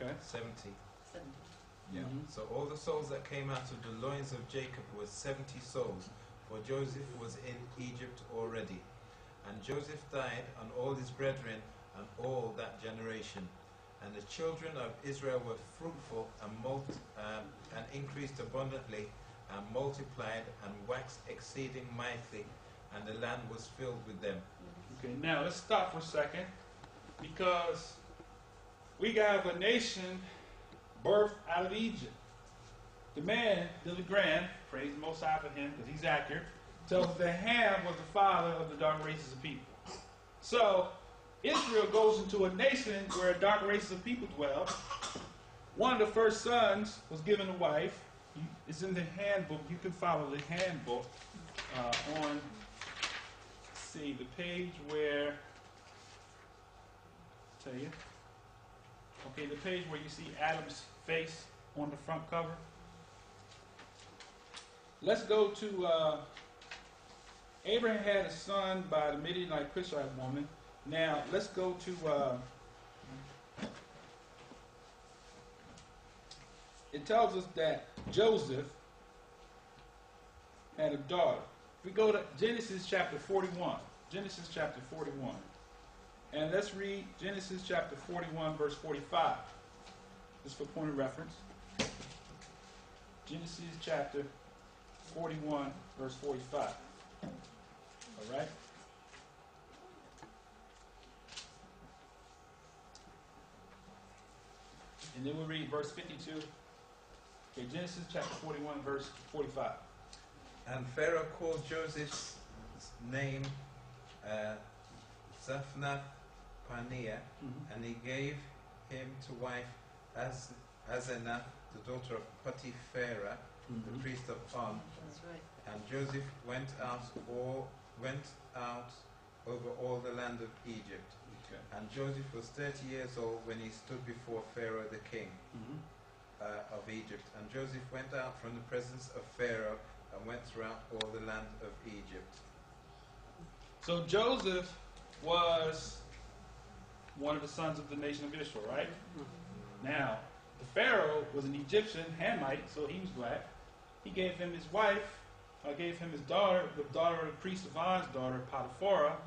Okay. 70. 70. Yeah. So all the souls that came out of the loins of Jacob was 70 souls, for Joseph was in Egypt already. And Joseph died, and all his brethren, and all that generation. And the children of Israel were fruitful and increased abundantly, and multiplied and waxed exceeding mightily, and the land was filled with them. Okay, now let's stop for a second, because we got a nation birthed out of Egypt. The man, the Legrand, praise the Most High for him, because he's accurate, tells us that Ham was the father of the dark races of people. So, Israel goes into a nation where dark races of people dwell. One of the first sons was given a wife. It's in the handbook. You can follow the handbook on, see, the page where, tell you. Okay, the page where you see Adam's face on the front cover. Let's go to Abraham had a son by the Midianite Cushite woman. Now, let's go to, it tells us that Joseph had a daughter. If we go to Genesis chapter 41, Genesis chapter 41, and let's read Genesis chapter 41, verse 45, just for point of reference. Genesis chapter 41, verse 45. All right? And then we'll read verse 52. Okay, Genesis chapter 41, verse 45. And Pharaoh called Joseph's name Zaphnath Paneah, and he gave him to wife Asenath, the daughter of Potipharah, the priest of On. That's right. And Joseph went out over all the land of Egypt. Okay. And Joseph was 30 years old when he stood before Pharaoh the king of Egypt. And Joseph went out from the presence of Pharaoh and went throughout all the land of Egypt. So Joseph was one of the sons of the nation of Israel, right? Now, the Pharaoh was an Egyptian Hamite, so he was black. He gave him his wife, gave him his daughter, the daughter of the priest of On's daughter, Potipharah,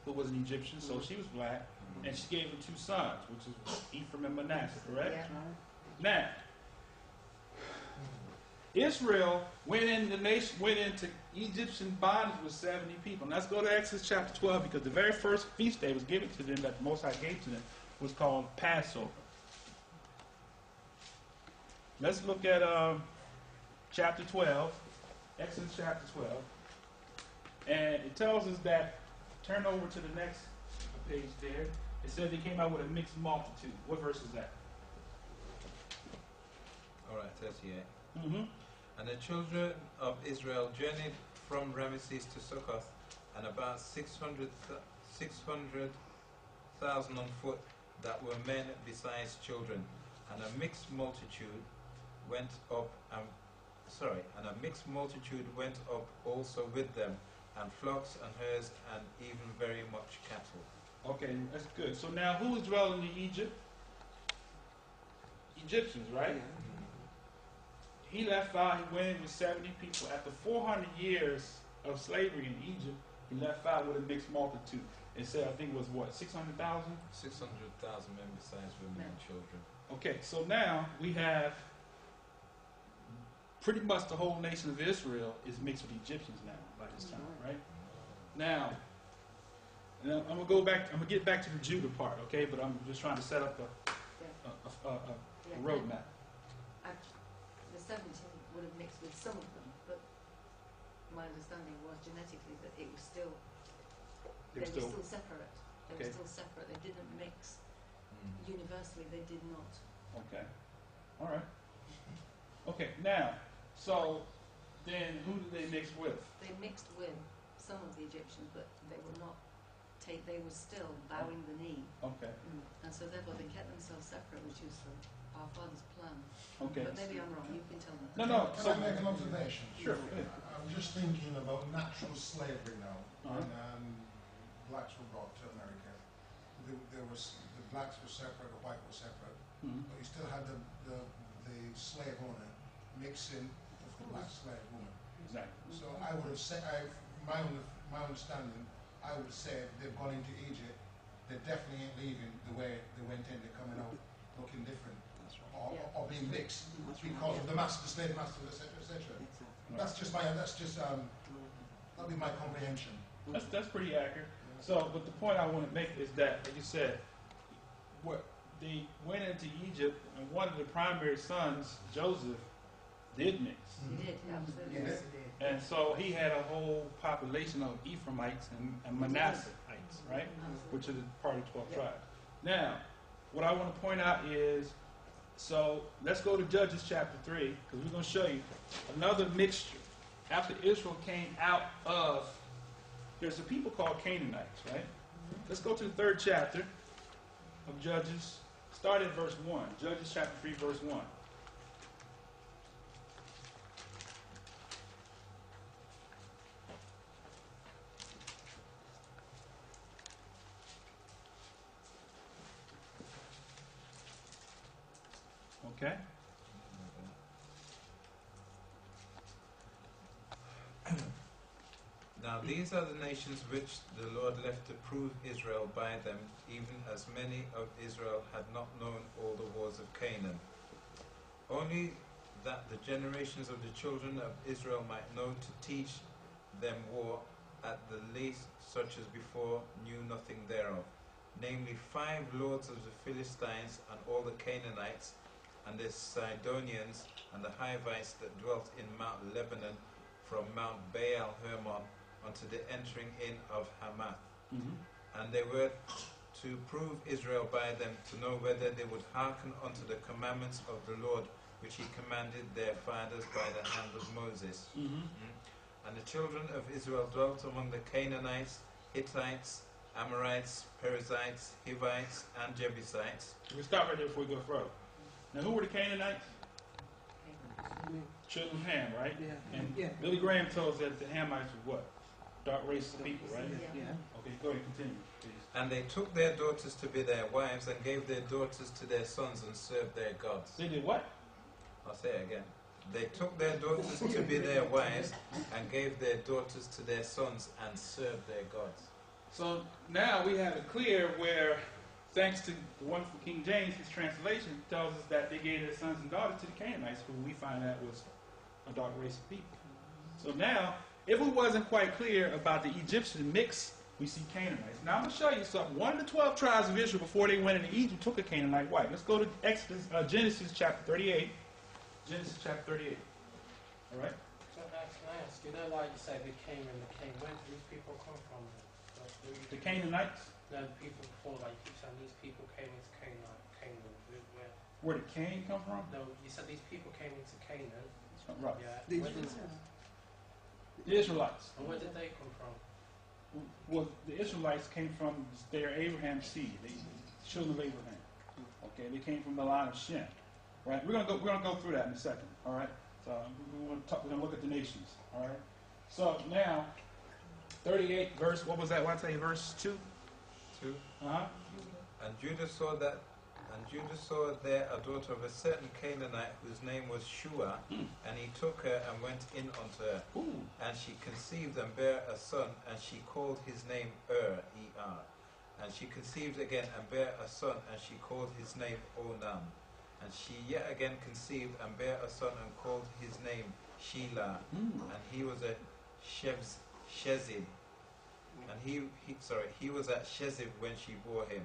who was an Egyptian, so she was black, and she gave him two sons, which is Ephraim and Manasseh, correct? Yeah. Now, Israel went into Egyptian bondage with 70 people. And let's go to Exodus chapter 12, because the very first feast day was given to them that the Most High gave to them was called Passover. Let's look at chapter 12, Exodus chapter 12. And it tells us that, turn over to the next page there, it says they came out with a mixed multitude. What verse is that? Alright, 38. Mm-hmm. And the children of Israel journeyed from Ramesses to Succoth, and about 600,000 on foot, that were men besides children. And a mixed multitude went up, and a mixed multitude went up also with them, and flocks and herds, and even very much cattle. Okay, that's good. So now, who was dwelling in Egypt? Egyptians, right? Yeah. He left out, he went in with 70 people. After 400 years of slavery in Egypt, he left out with a mixed multitude. It said, I think it was what, 600,000? 600,000 men besides women and children. Okay, so now we have pretty much the whole nation of Israel is mixed with Egyptians now by this time, right? Now, I'm gonna go back. I'm gonna get back to the Judah part, okay? But I'm just trying to set up a roadmap. The 70 would have mixed with some of them, but my understanding was genetically that it was still they were still separate. They were still separate. They didn't mix universally. They did not. Okay. All right. Okay. Now, so then who did they mix with? They mixed with some of the Egyptians, but they were not. They were still bowing the knee. Okay. And so therefore they kept themselves separate, which is our Father's plan. Okay. But maybe I'm wrong. You can tell me. No. Can I make an observation? Sure. I'm just thinking about natural slavery now. When blacks were brought to America, the blacks were separate, the white were separate. but you still had the slave owner mixing with the black slave woman. Exactly. So I would have said, my understanding, I would say if they've gone into Egypt, they definitely ain't leaving the way they went in. They're coming out looking different, or being mixed because of the slave masters, etc., etc. That's just that'll be my comprehension. That's pretty accurate. So, but the point I want to make is that, like you said, they went into Egypt, and one of the primary sons, Joseph, did mix. He did, absolutely. Yeah. Yes, he did. And so he had a whole population of Ephraimites and Manasseites, right? Which are the part of the 12 tribes. Now, what I want to point out is, so let's go to Judges chapter 3, because we're going to show you another mixture. After Israel came out of, there's a people called Canaanites, right? Let's go to the 3rd chapter of Judges. Start at verse 1. Judges chapter 3, verse 1. Okay? Now these are the nations which the Lord left to prove Israel by them, even as many of Israel had not known all the wars of Canaan. Only that the generations of the children of Israel might know to teach them war, at the least such as before knew nothing thereof. Namely 5 lords of the Philistines, and all the Canaanites, and the Sidonians, and the Hivites that dwelt in Mount Lebanon, from Mount Baal Hermon unto the entering in of Hamath. And they were to prove Israel by them, to know whether they would hearken unto the commandments of the Lord, which he commanded their fathers by the hand of Moses. And the children of Israel dwelt among the Canaanites, Hittites, Amorites, Perizzites, Hivites, and Jebusites. We'll stop right there before we go further. Now, who were the Canaanites? Children of Ham, right? Yeah. And Billy Graham told us that the Hamites were what? Dark race of people, right? Yeah. Okay, go ahead, continue, please. And they took their daughters to be their wives, and gave their daughters to their sons, and served their gods. They did what? I'll say it again. They took their daughters to be their wives, and gave their daughters to their sons, and served their gods. So now we have it clear where, thanks to the wonderful King James, his translation tells us that they gave their sons and daughters to the Canaanites, who we find out was a dark race of people. So now, if it wasn't quite clear about the Egyptian mix, we see Canaanites. Now I'm going to show you something. One of the 12 tribes of Israel, before they went into Egypt, took a Canaanite wife. Let's go to Genesis chapter 38. Genesis chapter 38. All right? Can I ask, you know, like you say, they came and they came. Where do these people come from? The Canaanites. No, the people before, like you keep saying, these people came into Canaan. Where? Where did Cain come from? No, you said these people came into Canaan. Right. Yeah. The Israelites. And where did they come from? Well, the Israelites came from their Abraham's seed, the children of Abraham. Okay, they came from the line of Shem. Right? We're gonna go through that in a second. All right. So we're gonna look at the nations. All right. So now, 38 verse. What was that? What I tell you? Verse 2. 2. And Judah saw there a daughter of a certain Canaanite whose name was Shua, and he took her and went in unto her. And she conceived and bare a son, and she called his name E-R. And she conceived again and bare a son, and she called his name Onan. And she yet again conceived and bare a son, and called his name Shelah. And he was a Shezib. And he was at Shezib when she bore him.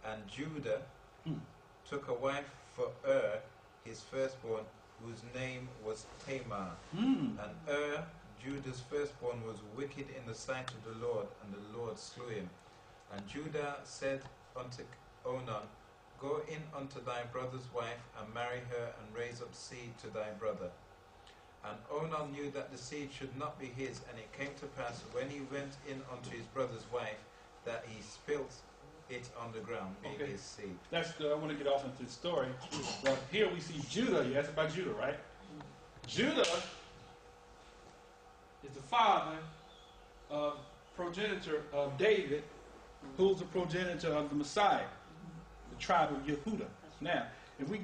And Judah took a wife for his firstborn, whose name was Tamar. And Judah's firstborn, was wicked in the sight of the Lord, and the Lord slew him. And Judah said unto Onan, Go in unto thy brother's wife, and marry her, and raise up seed to thy brother. And Onan knew that the seed should not be his, and it came to pass, when he went in unto his brother's wife, that he spilt it on the ground, being his seed. That's good. I want to get off into the story. But here we see Judah. You asked about Judah, right? Judah is the father of progenitor of David, who's the progenitor of the Messiah, the tribe of Yehudah. Now, if we